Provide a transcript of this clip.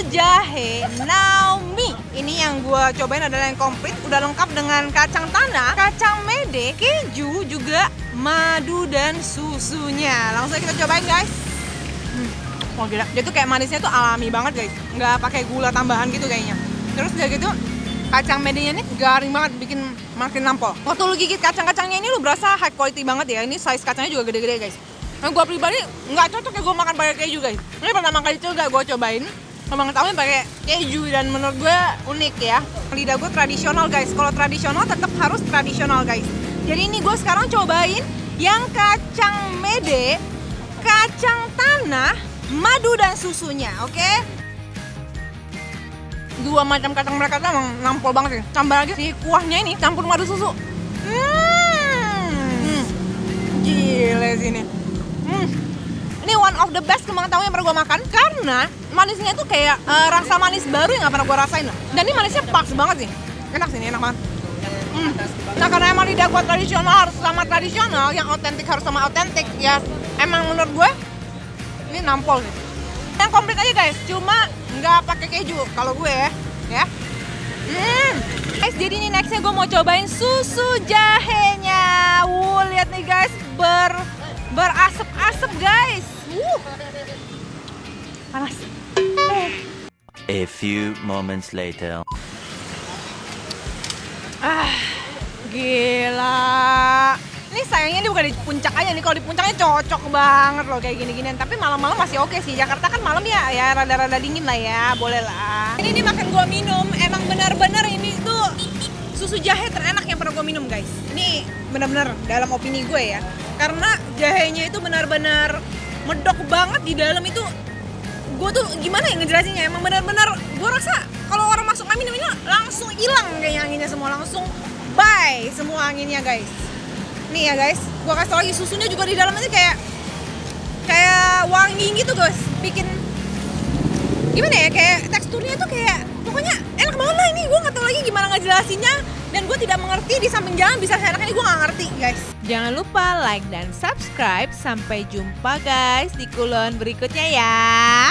jahe Naomi. Ini yang gue cobain adalah yang komplit, udah lengkap dengan kacang tanah, kacang mede, keju, juga madu dan susunya. Langsung kita cobain guys. Wah gila, dia tuh kayak manisnya tuh alami banget guys, nggak pakai gula tambahan gitu kayaknya. Terus udah gitu kacang medenya nih garing banget, bikin makin nampol. Waktu lu gigit kacang-kacangnya ini lu berasa high quality banget ya. Ini size kacangnya juga gede-gede guys. Nah, gue pribadi nggak cocok ya gue makan pakai keju guys. Ini pertama kali juga gue cobain sama ngetahuin pakai keju dan menurut gue unik ya. Lidah gue tradisional guys. Kalau tradisional tetap harus tradisional guys. Jadi ini gue sekarang cobain yang kacang mede, kacang tanah, madu dan susunya, oke? Dua macam kacang mereka tuh emang nampol banget ya. Tambah lagi si kuahnya ini campur madu susu. Gila sini. Ini one of the best kembang tahu yang pernah gue makan karena manisnya tuh kayak rasa manis baru yang gak pernah gue rasain lah. Dan ini manisnya pas banget sih. Enak sih, enak banget. Nah karena emang lidah gue tradisional harus sama tradisional, yang otentik harus sama otentik, ya emang menurut gue ini nampol sih. Yang komplit aja guys, cuma nggak pakai keju kalau gue ya. Guys, jadi ini nextnya gue mau cobain susu jahenya. Lihat nih guys, berasap-asap guys. Panas. A few moments later. Gila. Ini sayangnya dia bukan di puncak aja nih. Kalau di puncaknya cocok banget loh kayak gini-ginian. Tapi malam-malam masih oke sih. Jakarta kan malam ya rada-rada dingin lah ya. Boleh lah. Ini makan gua minum. Emang benar-benar ini tuh susu jahe terenak yang pernah gua minum guys. Ini benar-benar dalam opini gue ya. Karena jahenya itu benar-benar medok banget di dalam itu. Gue tuh gimana ya ngejelasinnya. Emang benar-benar gue rasa kalau orang masuk minum ini langsung hilang kayaknya anginnya semua. Langsung bye semua anginnya guys. Nih ya guys, gua kasih tau lagi susunya juga di dalamnya kayak wangi gitu guys, bikin gimana ya, kayak teksturnya tuh kayak pokoknya enak banget lah ini. Gua nggak tahu lagi gimana ngejelasinnya dan gue tidak mengerti di samping jalan bisa seenaknya ini gue nggak ngerti guys. Jangan lupa like dan subscribe. Sampai jumpa guys di kulon berikutnya ya.